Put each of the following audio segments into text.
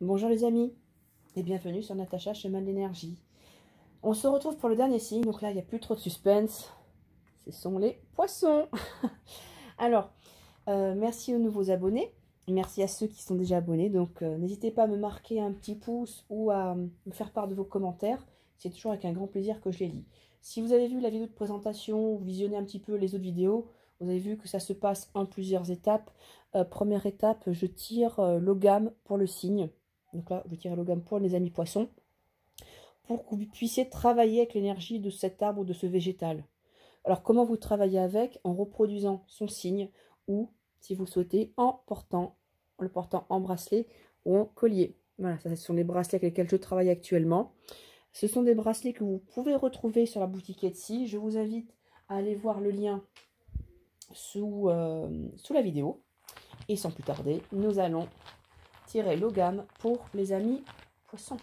Bonjour les amis et bienvenue sur Natacha Chemin de l'énergie. On se retrouve pour le dernier signe, donc là il n'y a plus trop de suspense, ce sont les poissons. Alors, merci aux nouveaux abonnés, merci à ceux qui sont déjà abonnés, donc n'hésitez pas à me marquer un petit pouce ou à me faire part de vos commentaires, c'est toujours avec un grand plaisir que je les lis. Si vous avez vu la vidéo de présentation, ou visionnez un petit peu les autres vidéos, vous avez vu que ça se passe en plusieurs étapes. Première étape, je tire l'ogame pour le signe. Donc là, je tire l'ogame pour les amis poissons, pour que vous puissiez travailler avec l'énergie de cet arbre ou de ce végétal. Alors, comment vous travaillez avec? En reproduisant son signe ou, si vous le souhaitez, en le portant en bracelet ou en collier. Voilà, ça, ce sont les bracelets avec lesquels je travaille actuellement. Ce sont des bracelets que vous pouvez retrouver sur la boutique Etsy. Je vous invite à aller voir le lien sous la vidéo. Et sans plus tarder, nous allons tirer l'ogame pour les amis poissons.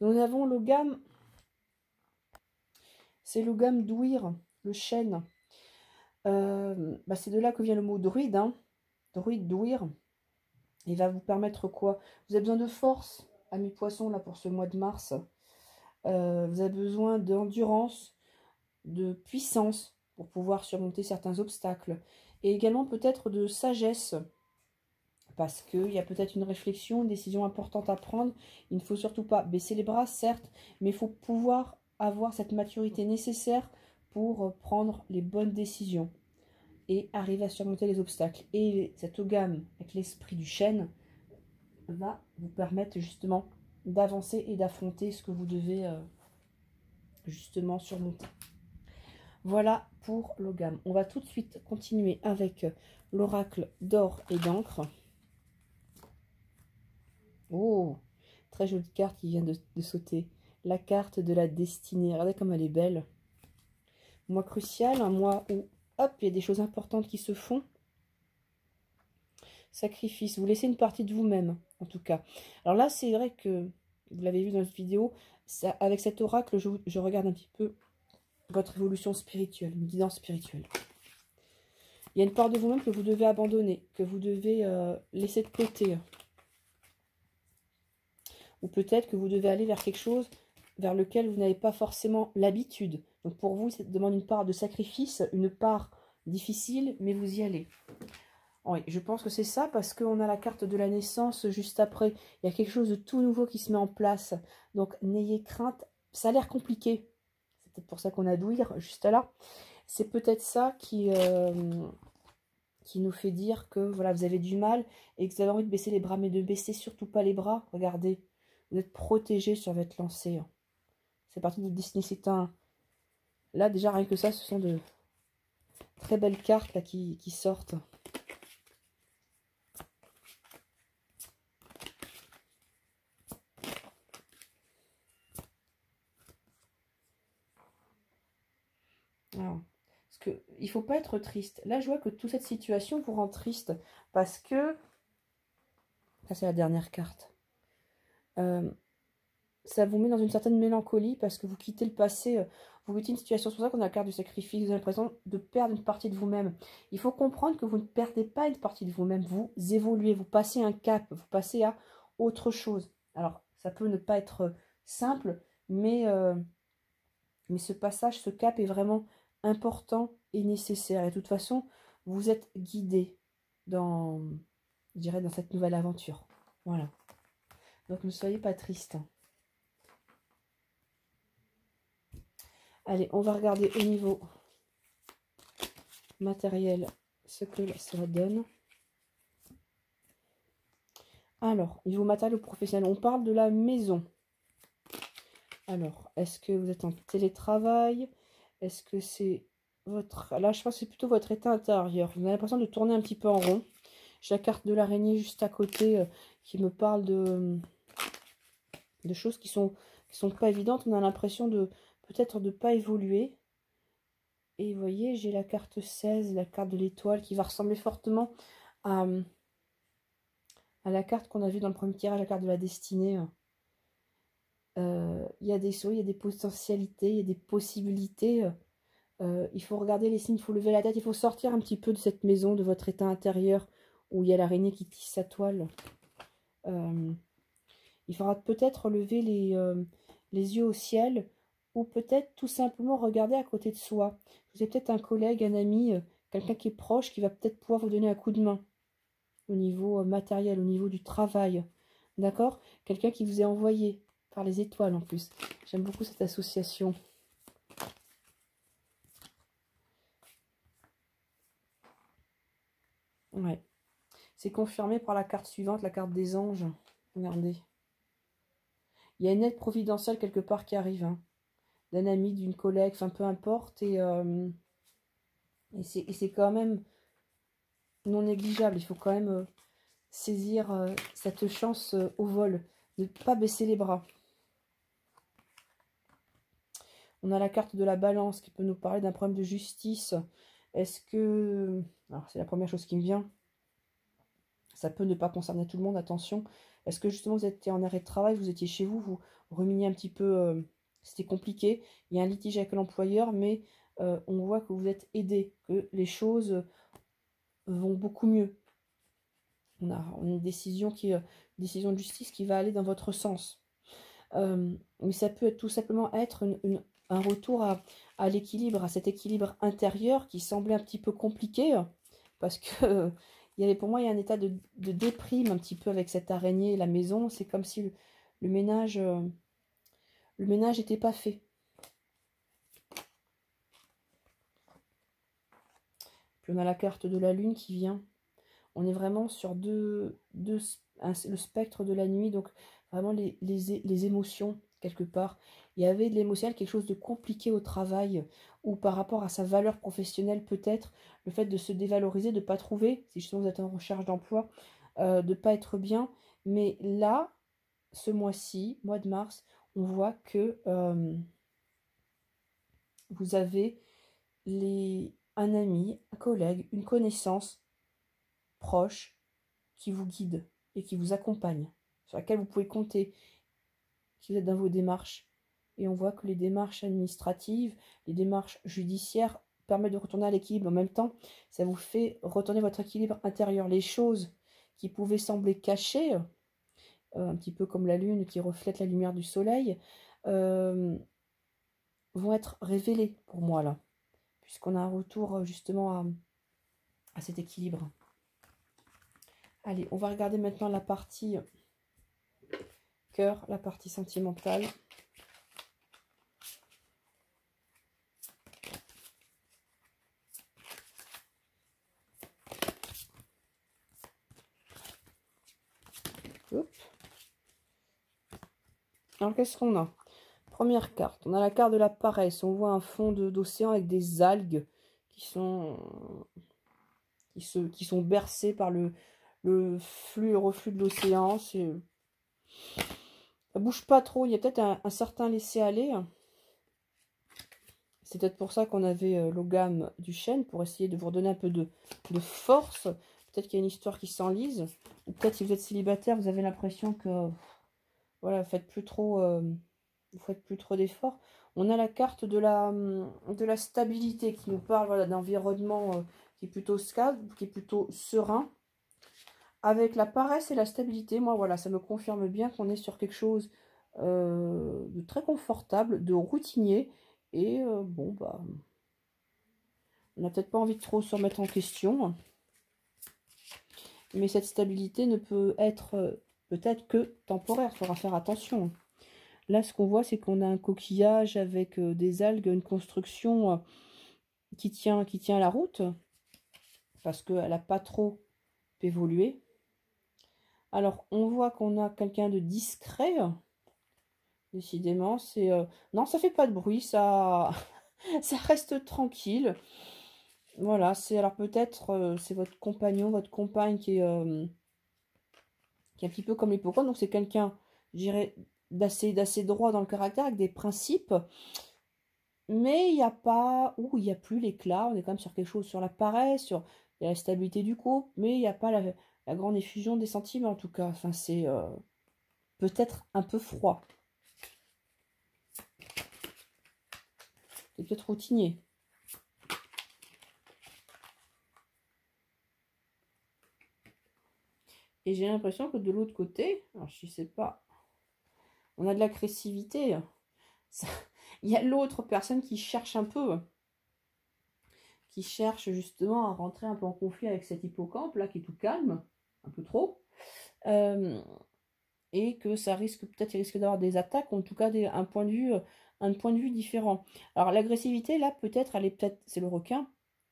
Nous avons l'ogame, c'est l'ogame d'ouïr, le chêne. C'est de là que vient le mot druide, hein. Druide, d'ouïr. Il va vous permettre quoi? Vous avez besoin de force, amis poissons, là pour ce mois de mars. Vous avez besoin d'endurance, de puissance pour pouvoir surmonter certains obstacles. Et également peut-être de sagesse, parce qu'il y a peut-être une réflexion, une décision importante à prendre. Il ne faut surtout pas baisser les bras, certes, mais il faut pouvoir avoir cette maturité nécessaire pour prendre les bonnes décisions et arriver à surmonter les obstacles. Et cet ogame, avec l'esprit du chêne, va vous permettre justement d'avancer et d'affronter ce que vous devez justement surmonter. Voilà pour l'ogame. On va tout de suite continuer avec l'oracle d'or et d'encre. Oh, très jolie carte qui vient de sauter. La carte de la destinée. Regardez comme elle est belle. Mois crucial, un mois où, hop, il y a des choses importantes qui se font. Sacrifice. Vous laissez une partie de vous-même, en tout cas. Alors là, c'est vrai que, vous l'avez vu dans cette vidéo, ça, avec cet oracle, je regarde un petit peu votre évolution spirituelle, une guidance spirituelle. Il y a une part de vous-même que vous devez abandonner, que vous devez laisser de côté. Ou peut-être que vous devez aller vers quelque chose vers lequel vous n'avez pas forcément l'habitude. Donc pour vous, ça demande une part de sacrifice, une part difficile, mais vous y allez. Oui, je pense que c'est ça, parce qu'on a la carte de la naissance juste après. Il y a quelque chose de tout nouveau qui se met en place. Donc n'ayez crainte, ça a l'air compliqué. C'est peut-être pour ça qu'on a d'ouïr juste là. C'est peut-être ça qui nous fait dire que voilà, vous avez du mal et que vous avez envie de baisser les bras, mais ne baissez surtout pas les bras. Regardez, vous êtes protégé sur votre lancée. C'est parti de Disney. C'est un... Là, déjà, rien que ça, ce sont de très belles cartes là, qui sortent. Alors, parce que, il ne faut pas être triste. Là, je vois que toute cette situation vous rend triste. Parce que... Ça, c'est la dernière carte. Ça vous met dans une certaine mélancolie parce que vous quittez le passé, vous quittez une situation. C'est pour ça qu'on a la carte du sacrifice. Vous avez l'impression de perdre une partie de vous-même. Il faut comprendre que vous ne perdez pas une partie de vous-même. Vous évoluez, vous passez un cap, vous passez à autre chose. Alors, ça peut ne pas être simple, mais ce passage, ce cap est vraiment important et nécessaire. Et de toute façon, vous êtes guidé dans, je dirais, dans cette nouvelle aventure. Voilà. Donc, ne soyez pas triste. Allez, on va regarder au niveau matériel ce que cela donne. Alors, niveau matériel professionnel, on parle de la maison. Alors, est-ce que vous êtes en télétravail? Est-ce que c'est votre... Là, je pense que c'est plutôt votre état intérieur. Vous avez l'impression de tourner un petit peu en rond. J'ai la carte de l'araignée juste à côté qui me parle de choses qui sont pas évidentes. On a l'impression de peut-être de ne pas évoluer. Et vous voyez, j'ai la carte 16, la carte de l'étoile, qui va ressembler fortement à la carte qu'on a vue dans le premier tirage, la carte de la destinée. Il y a des choses, il y a des potentialités, il y a des possibilités. Il faut regarder les signes, il faut lever la tête, il faut sortir un petit peu de cette maison, de votre état intérieur où il y a l'araignée qui tisse sa toile. Il faudra peut-être lever les yeux au ciel ou peut-être tout simplement regarder à côté de soi. Vous avez peut-être un collègue, un ami, quelqu'un qui est proche qui va peut-être pouvoir vous donner un coup de main au niveau matériel, au niveau du travail. D'accord? Quelqu'un qui vous est envoyé par les étoiles en plus. J'aime beaucoup cette association. Ouais. C'est confirmé par la carte suivante, la carte des anges. Regardez. Il y a une aide providentielle quelque part qui arrive. Hein. D'un ami, d'une collègue, enfin peu importe. Et c'est quand même non négligeable. Il faut quand même saisir cette chance au vol. Ne pas baisser les bras. On a la carte de la balance qui peut nous parler d'un problème de justice. Est-ce que... Alors, c'est la première chose qui me vient. Ça peut ne pas concerner tout le monde, attention. Est-ce que justement vous étiez en arrêt de travail, vous étiez chez vous, vous ruminiez un petit peu, c'était compliqué. Il y a un litige avec l'employeur, mais on voit que vous êtes aidé, que les choses vont beaucoup mieux. On a une décision décision de justice qui va aller dans votre sens. Mais ça peut tout simplement être un retour à l'équilibre, à cet équilibre intérieur qui semblait un petit peu compliqué, parce que pour moi, il y a un état de déprime un petit peu avec cette araignée et la maison. C'est comme si le ménage n'était pas fait. Puis on a la carte de la lune qui vient. On est vraiment sur le spectre de la nuit, donc vraiment les émotions quelque part. Il y avait de l'émotionnel, quelque chose de compliqué au travail, ou par rapport à sa valeur professionnelle peut-être, le fait de se dévaloriser, de ne pas trouver, si justement vous êtes en recherche d'emploi, de ne pas être bien. Mais là, ce mois-ci, mois de mars, on voit que vous avez un ami, un collègue, une connaissance proche qui vous guide et qui vous accompagne, sur laquelle vous pouvez compter, qui vous êtes dans vos démarches. Et on voit que les démarches administratives, les démarches judiciaires permettent de retourner à l'équilibre. En même temps, ça vous fait retourner votre équilibre intérieur. Les choses qui pouvaient sembler cachées, un petit peu comme la lune qui reflète la lumière du soleil, vont être révélées pour moi là, puisqu'on a un retour justement à cet équilibre. Allez, on va regarder maintenant la partie cœur, la partie sentimentale. Hop. Alors, qu'est-ce qu'on a? Première carte, on a la carte de la paresse. On voit un fond d'océan avec des algues qui sont bercées par le flux et reflux de l'océan. Ça bouge pas trop, il y a peut-être un certain laisser-aller. C'est peut-être pour ça qu'on avait l'ogame du chêne, pour essayer de vous redonner un peu de force. Peut-être qu'il y a une histoire qui s'enlise. Ou peut-être si vous êtes célibataire, vous avez l'impression que voilà, vous faites plus trop d'efforts. On a la carte de la stabilité qui nous parle voilà, d'environnement qui est plutôt stable, qui est plutôt serein. Avec la paresse et la stabilité, moi voilà, ça me confirme bien qu'on est sur quelque chose de très confortable, de routinier. Et bon, bah, on n'a peut-être pas envie de trop se remettre en question. Mais cette stabilité ne peut être peut-être que temporaire. Il faudra faire attention. Là, ce qu'on voit, c'est qu'on a un coquillage avec des algues, une construction qui tient la route. Parce qu'elle n'a pas trop évolué. Alors, on voit qu'on a quelqu'un de discret. Décidément, c'est... non, ça fait pas de bruit, ça, ça reste tranquille. Voilà, c'est alors peut-être c'est votre compagnon, votre compagne qui est un petit peu comme l'hypocrite. Donc c'est quelqu'un, je dirais, d'assez droit dans le caractère, avec des principes. Mais il n'y a pas, ou il n'y a plus l'éclat. On est quand même sur quelque chose, sur la paresse, sur la stabilité du couple. Mais il n'y a pas la grande effusion des sentiments en tout cas. Enfin, c'est peut-être un peu froid. C'est peut-être routinier. Et j'ai l'impression que de l'autre côté, alors je sais pas, on a de l'agressivité. Il y a l'autre personne qui cherche un peu, qui cherche justement à rentrer un peu en conflit avec cet hippocampe là qui est tout calme, un peu trop. Et que ça risque, peut-être il risque d'avoir des attaques, ou en tout cas un point de vue différent. Alors l'agressivité là, peut-être, c'est le requin,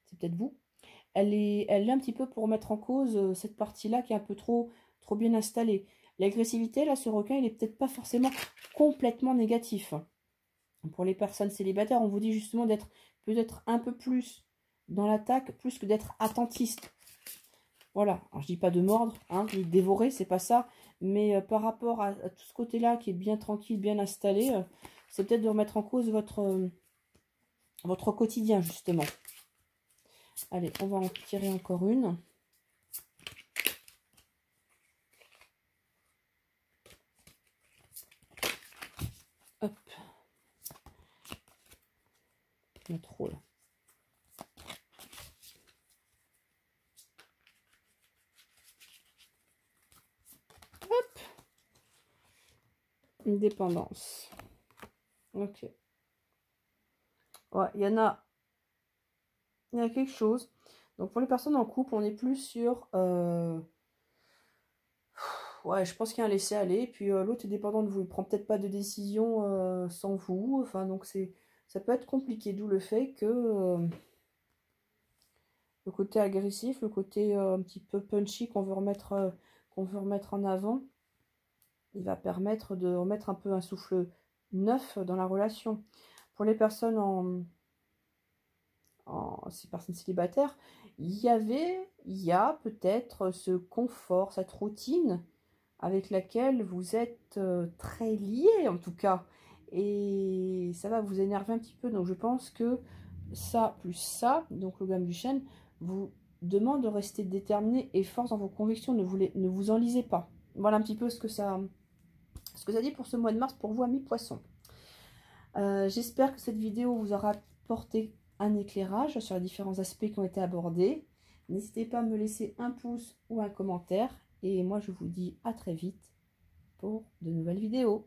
c'est peut-être vous. Elle est un petit peu pour mettre en cause cette partie-là qui est un peu trop bien installée. L'agressivité là, ce requin, il est peut-être pas forcément complètement négatif. Pour les personnes célibataires, on vous dit justement d'être peut-être un peu plus dans l'attaque, plus que d'être attentiste. Voilà, alors je dis pas de mordre, hein, ni de dévorer, c'est pas ça, mais par rapport à tout ce côté-là qui est bien tranquille, bien installé, c'est peut-être de remettre en cause votre quotidien, justement. Allez, on va en tirer encore une. Hop. Il y a trop, là. Hop. Une dépendance. Ok. Ouais, il y a quelque chose. Donc pour les personnes en couple, on est plus sur... Ouais, je pense qu'il y a un laisser-aller. Puis l'autre est dépendant de vous. Il prend peut-être pas de décision sans vous. Enfin, donc ça peut être compliqué. D'où le fait que le côté agressif, le côté un petit peu punchy qu'on veut remettre en avant, il va permettre de remettre un peu un souffle neuf dans la relation. Pour les personnes ces personnes célibataires, il y a peut-être ce confort, cette routine avec laquelle vous êtes très liés en tout cas. Et ça va vous énerver un petit peu. Donc je pense que ça plus ça, donc le gamme du chêne, vous demande de rester déterminé et fort dans vos convictions. Ne vous enlisez pas. Voilà un petit peu ce que ça dit pour ce mois de mars pour vous, amis poissons. J'espère que cette vidéo vous aura apporté un éclairage sur les différents aspects qui ont été abordés. N'hésitez pas à me laisser un pouce ou un commentaire. Et moi, je vous dis à très vite pour de nouvelles vidéos.